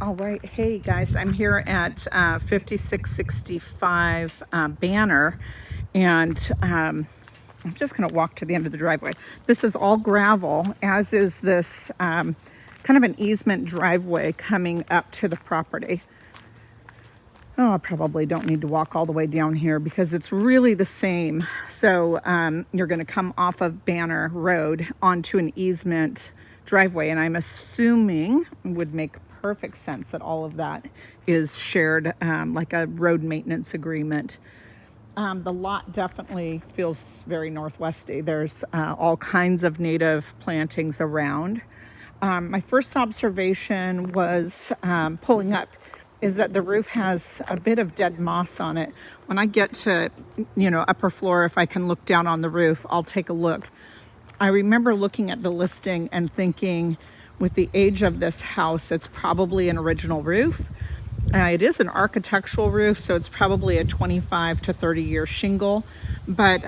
All right, hey guys, I'm here at 5665 Banner, and I'm just going to walk to the end of the driveway. This is all gravel, as is this kind of an easement driveway coming up to the property. Oh, I probably don't need to walk all the way down here because it's really the same. So you're going to come off of Banner Road onto an easement driveway, and I'm assuming it would make perfect sense that all of that is shared, like a road maintenance agreement. The lot definitely feels very northwesty. There's all kinds of native plantings around. My first observation was pulling up is that the roof has a bit of dead moss on it. When I get to, upper floor, if I can look down on the roof, I'll take a look. I remember looking at the listing and thinking, with the age of this house, it's probably an original roof. It is an architectural roof, so it's probably a 25 to 30 year shingle. But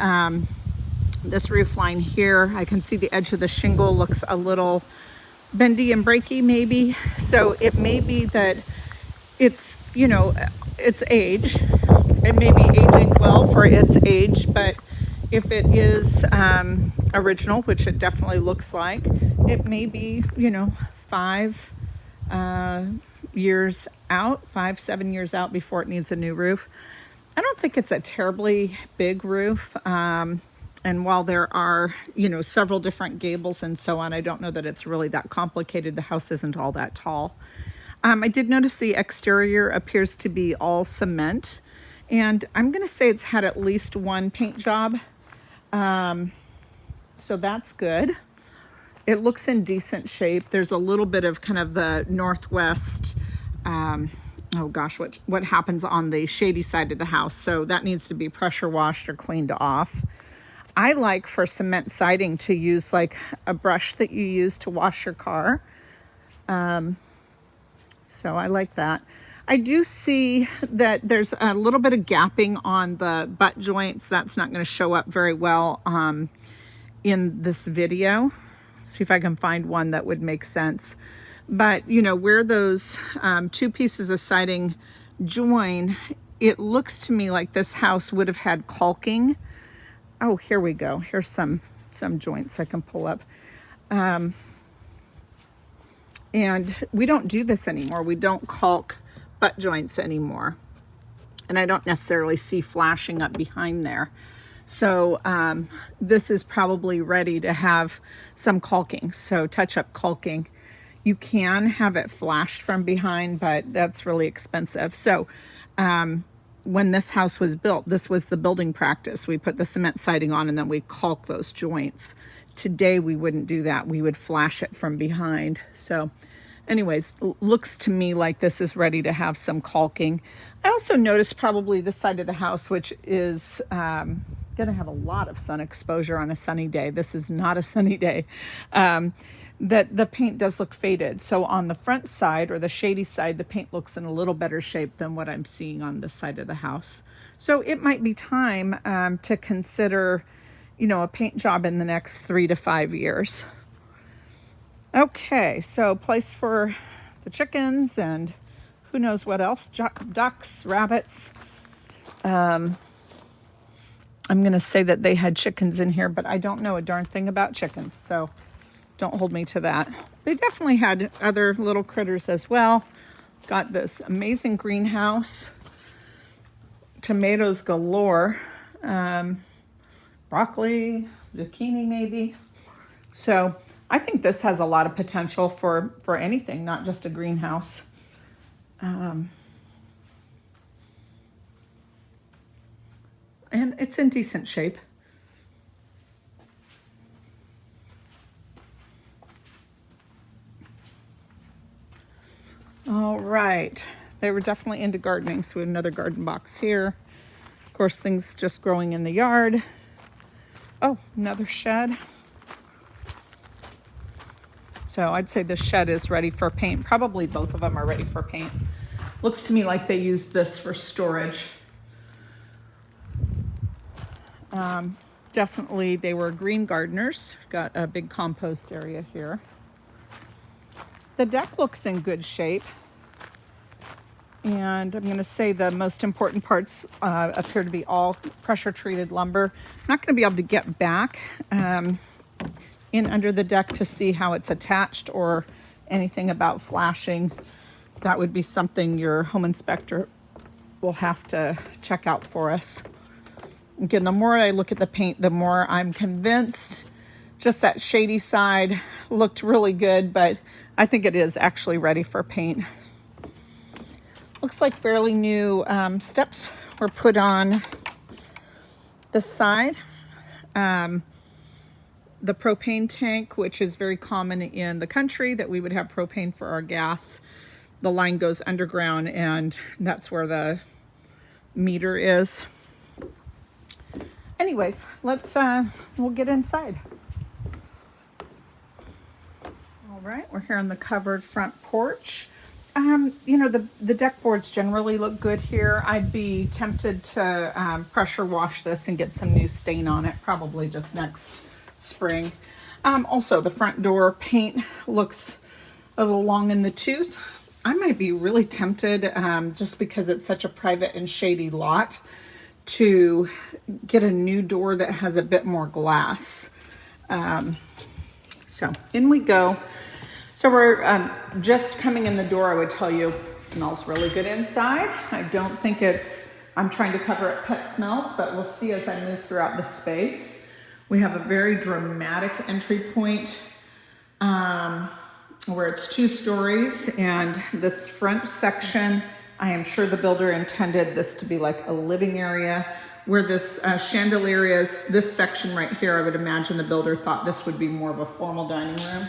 this roof line here, I can see the edge of the shingle looks a little bendy and breaky maybe. So it may be that it's, its age. It may be aging well for its age, but if it is original, which it definitely looks like, it may be, 5 years out, 7 years out before it needs a new roof. I don't think it's a terribly big roof. And while there are, several different gables and so on, I don't know that it's really that complicated. The house isn't all that tall. I did notice the exterior appears to be all cement, and I'm going to say it's had at least one paint job. So that's good. It looks in decent shape. There's a little bit of kind of the northwest, what happens on the shady side of the house. So that needs to be pressure washed or cleaned off. I like for cement siding to use like a brush that you use to wash your car. So I like that. I do see that there's a little bit of gapping on the butt joints. That's not going to show up very well in this video. See if I can find one that would make sense. But, where those two pieces of siding join, it looks to me like this house would have had caulking. Oh, here we go. Here's some joints I can pull up. And we don't do this anymore. We don't caulk butt joints anymore. And I don't necessarily see flashing up behind there. So this is probably ready to have some caulking. So touch-up caulking. You can have it flashed from behind, but that's really expensive. So when this house was built, this was the building practice. We put the cement siding on and then we caulk those joints. Today we wouldn't do that. We would flash it from behind. So anyways, looks to me like this is ready to have some caulking. I also noticed probably this side of the house, which is going to have a lot of sun exposure on a sunny day. This is not a sunny day. That the paint does look faded. So on the front side or the shady side, the paint looks in a little better shape than what I'm seeing on this side of the house. So it might be time to consider, a paint job in the next 3 to 5 years. Okay, so place for the chickens and who knows what else, ducks, rabbits. I'm going to say that they had chickens in here, but I don't know a darn thing about chickens, so don't hold me to that. They definitely had other little critters as well. Got this amazing greenhouse, tomatoes galore, broccoli, zucchini maybe. So I think this has a lot of potential for anything, not just a greenhouse. And it's in decent shape. All right. They were definitely into gardening, so we have another garden box here. Of course, things just growing in the yard. Oh, another shed. So I'd say this shed is ready for paint. Probably both of them are ready for paint. Looks to me like they used this for storage. Definitely they were green gardeners. Got a big compost area here. The deck looks in good shape. And I'm going to say the most important parts appear to be all pressure treated lumber. I'm not going to be able to get back in under the deck to see how it's attached or anything about flashing. That would be something your home inspector will have to check out for us. Again, the more I look at the paint, the more I'm convinced just that shady side looked really good, but I think it is actually ready for paint. Looks like fairly new steps were put on the side. The propane tank, which is very common in the country, that we would have propane for our gas. The line goes underground, and that's where the meter is. Anyways, we'll get inside. All right, we're here on the covered front porch. You know, the deck boards generally look good here. I'd be tempted to pressure wash this and get some new stain on it, probably just next spring. Also, the front door paint looks a little long in the tooth. I might be really tempted, just because it's such a private and shady lot, to get a new door that has a bit more glass. So in we go. So we're just coming in the door. I would tell you, smells really good inside. I don't think I'm trying to cover up pet smells, but we'll see as I move throughout the space. We have a very dramatic entry point where it's 2 stories, and this front section, I am sure the builder intended this to be like a living area. Where this chandelier is, this section right here, I would imagine the builder thought this would be more of a formal dining room.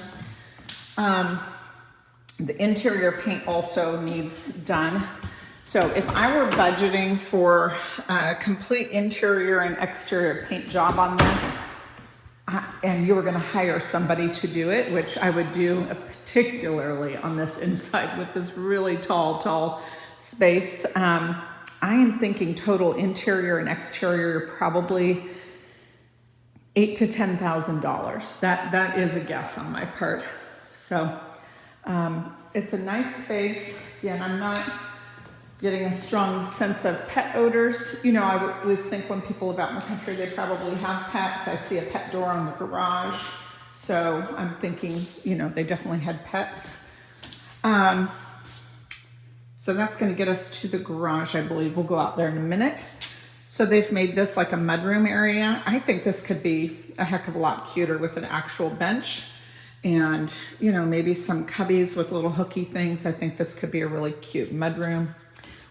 The interior paint also needs done. So if I were budgeting for a complete interior and exterior paint job on this, and you were going to hire somebody to do it, which I would do particularly on this inside with this really tall space, I am thinking total interior and exterior probably $8,000 to $10,000. That is a guess on my part. So it's a nice space. Again, I'm not getting a strong sense of pet odors. You know, I always think when people live out in the country, they probably have pets. I see a pet door on the garage. So I'm thinking, you know, they definitely had pets. So that's going to get us to the garage, I believe. We'll go out there in a minute. So they've made this like a mudroom area. I think this could be a heck of a lot cuter with an actual bench. And, you know, maybe some cubbies with little hooky things. I think this could be a really cute mudroom.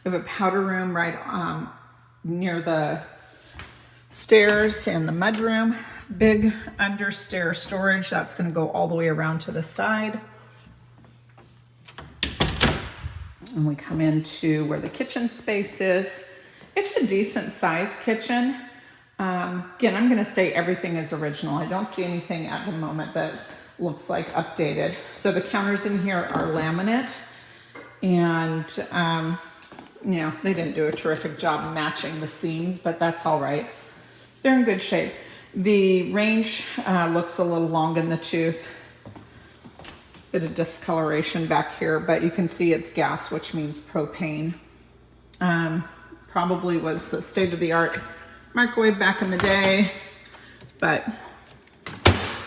We have a powder room right near the stairs and the mudroom. Big understair storage. That's going to go all the way around to the side. And we come into where the kitchen space is. It's a decent sized kitchen. Again, I'm going to say everything is original. I don't see anything at the moment that looks like updated. So the counters in here are laminate, and you know, they didn't do a terrific job matching the seams, but that's all right. They're in good shape. The range looks a little long in the tooth. Bit of discoloration back here, but you can see it's gas, which means propane. Probably was the state-of-the-art microwave back in the day, but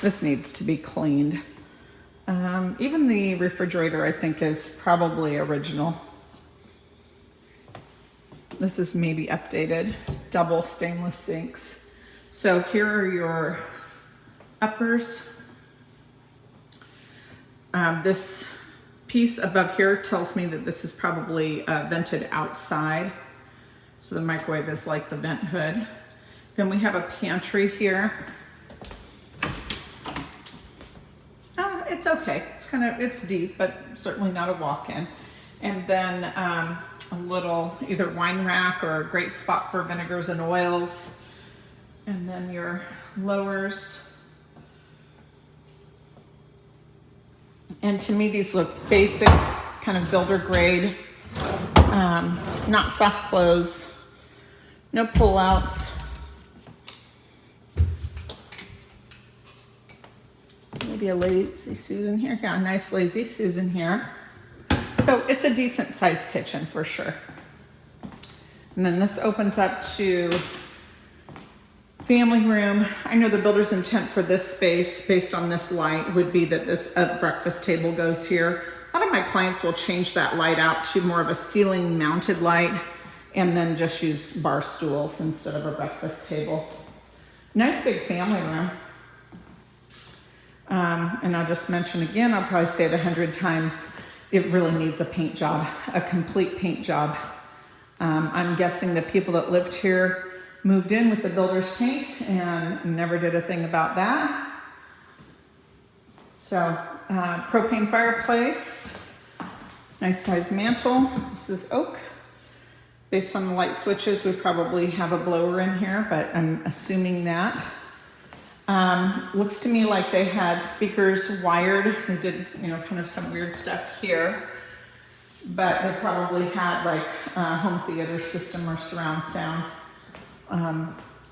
this needs to be cleaned. Even the refrigerator, I think, is probably original. This is maybe updated. Double stainless sinks. So here are your uppers. This piece above here tells me that this is probably vented outside. So the microwave is like the vent hood. Then we have a pantry here. It's okay. It's deep, but certainly not a walk-in. And then a little either wine rack or a great spot for vinegars and oils. And then your lowers. And to me, these look basic, kind of builder grade, not soft close, no pull-outs. Maybe a lazy Susan here. Yeah, a nice lazy Susan here. So it's a decent sized kitchen for sure. And then this opens up to family room. I know the builder's intent for this space, based on this light, would be that this breakfast table goes here. A lot of my clients will change that light out to more of a ceiling mounted light and then just use bar stools instead of a breakfast table. Nice big family room. And I'll just mention again, I'll probably say it 100 times, it really needs a paint job, a complete paint job. I'm guessing the people that lived here moved in with the builder's paint and never did a thing about that. So propane fireplace, nice size mantle. This is oak. Based on the light switches, we probably have a blower in here, but I'm assuming that. Looks to me like they had speakers wired. They did, kind of some weird stuff here, but they probably had like a home theater system or surround sound.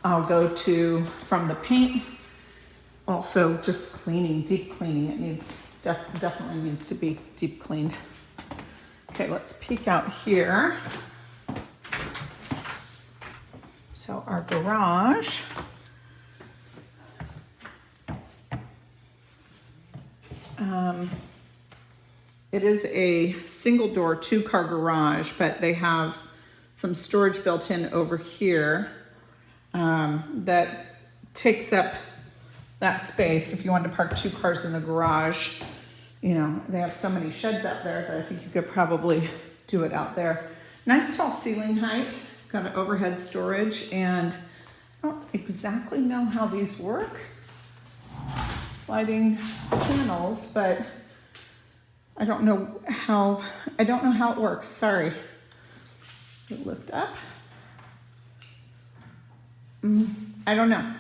I'll go to, from the paint, also just cleaning, deep cleaning. It needs, definitely needs to be deep cleaned. Okay, let's peek out here. So our garage. It is a single door, 2-car garage, but they have some storage built in over here that takes up that space. If you wanted to park 2 cars in the garage, they have so many sheds out there that I think you could probably do it out there. Nice tall ceiling height, got an overhead storage, and I don't exactly know how these work. Sliding panels, but I don't know how it works. Sorry. Lift up. I don't know.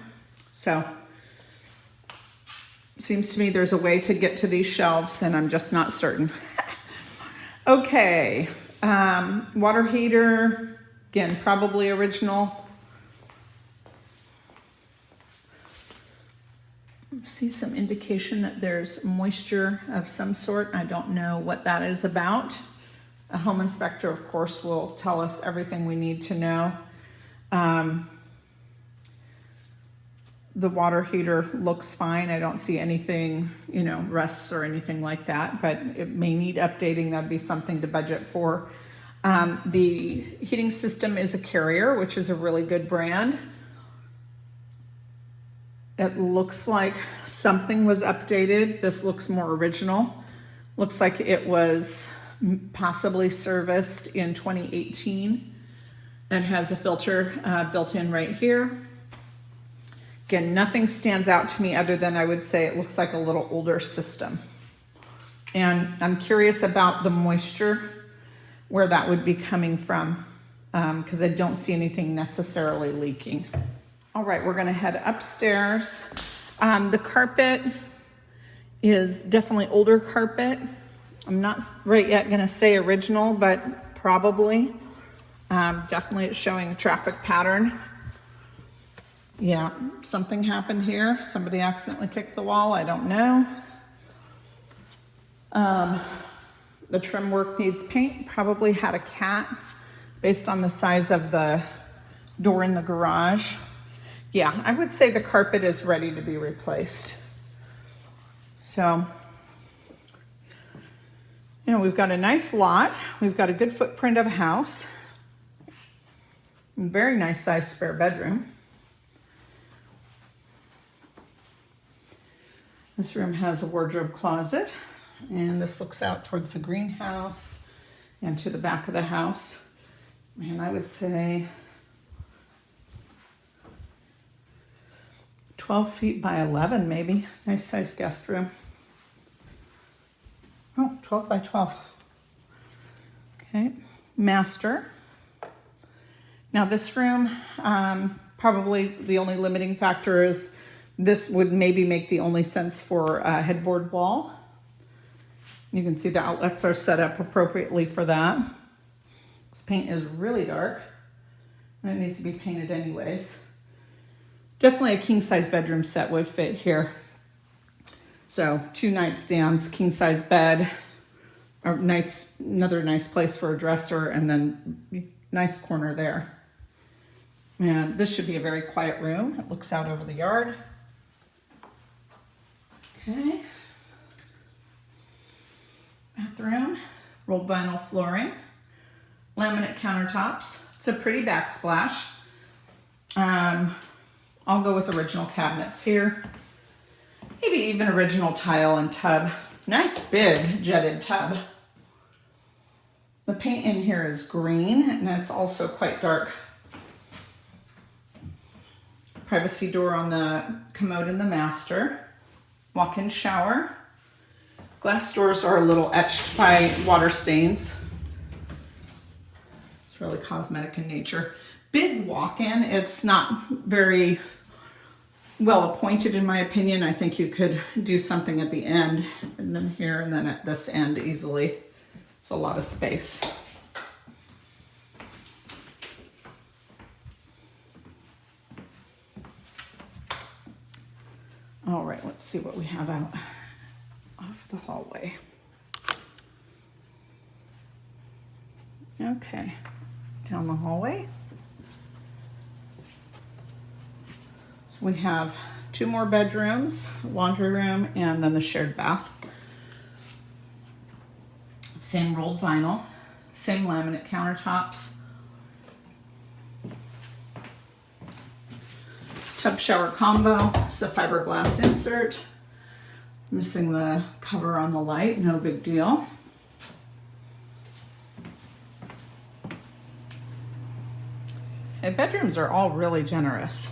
So seems to me there's a way to get to these shelves, and I'm just not certain. Okay. Water heater, again, probably original. See some indication that there's moisture of some sort. I don't know what that is about. A home inspector, of course, will tell us everything we need to know. The water heater looks fine. I don't see anything, rusts or anything like that, but it may need updating. That'd be something to budget for. The heating system is a Carrier, which is a really good brand. It looks like something was updated. This looks more original. Looks like it was possibly serviced in 2018 and has a filter built in right here. Again, nothing stands out to me other than I would say it looks like a little older system. And I'm curious about the moisture, where that would be coming from, because I don't see anything necessarily leaking. All right, we're gonna head upstairs. The carpet is definitely older carpet. I'm not right yet gonna say original, but probably. Definitely it's showing a traffic pattern. Yeah, something happened here. Somebody accidentally kicked the wall, I don't know. The trim work needs paint. Probably had a cat based on the size of the door in the garage. Yeah, I would say the carpet is ready to be replaced. So, we've got a nice lot. We've got a good footprint of a house. Very nice sized spare bedroom. This room has a wardrobe closet, and this looks out towards the greenhouse and to the back of the house. And I would say 12 feet by 11, maybe. Nice sized guest room. Oh, 12 by 12. Okay, master. Now this room, probably the only limiting factor is this would maybe make the only sense for a headboard wall. You can see the outlets are set up appropriately for that. This paint is really dark, and it needs to be painted anyways. Definitely a king-size bedroom set would fit here. So 2 nightstands, king-size bed, another nice place for a dresser, and then nice corner there. And this should be a very quiet room. It looks out over the yard. Okay. Bathroom, rolled vinyl flooring, laminate countertops. It's a pretty backsplash. I'll go with original cabinets here. Maybe even original tile and tub. Nice big jetted tub. The paint in here is green, and it's also quite dark. Privacy door on the commode in the master. Walk-in shower. Glass doors are a little etched by water stains. It's really cosmetic in nature. Big walk-in. It's not very well appointed in my opinion. I think you could do something at the end, and then here, and then at this end easily. It's a lot of space. All right, let's see what we have out off the hallway. Okay, down the hallway. So we have 2 more bedrooms, laundry room, and then the shared bath. Same rolled vinyl, same laminate countertops. Tub shower combo. It's a fiberglass insert. Missing the cover on the light, no big deal. The bedrooms are all really generous.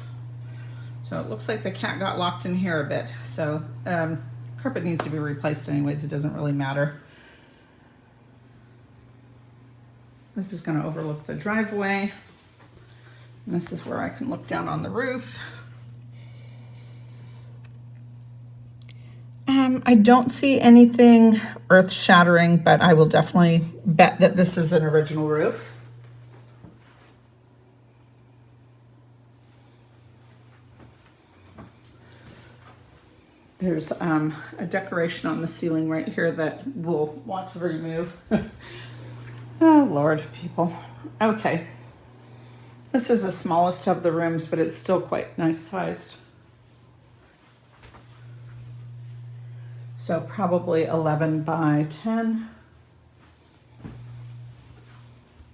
So it looks like the cat got locked in here a bit. So carpet needs to be replaced anyways, it doesn't really matter. This is going to overlook the driveway. And this is where I can look down on the roof. I don't see anything earth-shattering, but I will definitely bet that this is an original roof. There's a decoration on the ceiling right here that we'll want to remove. Oh, Lord, people. Okay. This is the smallest of the rooms, but it's still quite nice sized. So probably 11 by 10.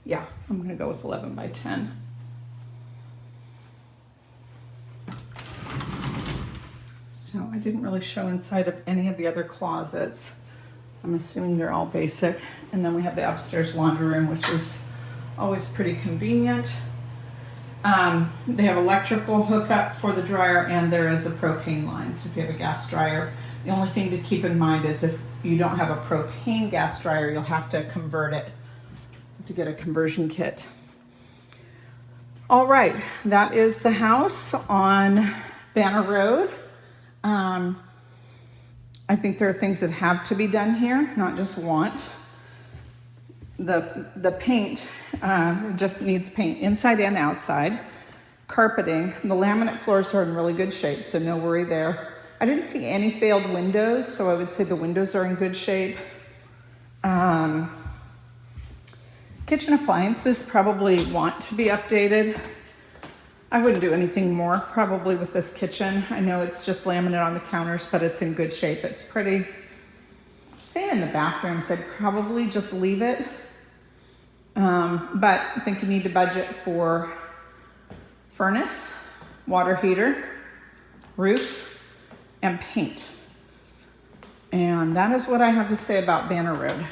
Yeah, I'm gonna go with 11 by 10. So I didn't really show inside of any of the other closets. I'm assuming they're all basic. And then we have the upstairs laundry room, which is always pretty convenient. They have electrical hookup for the dryer, and there is a propane line. So if you have a gas dryer, the only thing to keep in mind is if you don't have a propane gas dryer, you'll have to convert it, to get a conversion kit. All right, that is the house on Banner Road. I think there are things that have to be done here, not just want. The paint just needs paint inside and outside. Carpeting, the laminate floors are in really good shape, so no worry there. I didn't see any failed windows, so I would say the windows are in good shape. Kitchen appliances probably want to be updated. I wouldn't do anything more probably with this kitchen. I know it's just laminate on the counters, but it's in good shape. It's pretty. Same in the bathrooms, I'd probably just leave it. But I think you need to budget for furnace, water heater, roof, and paint. And that is what I have to say about Banner Road.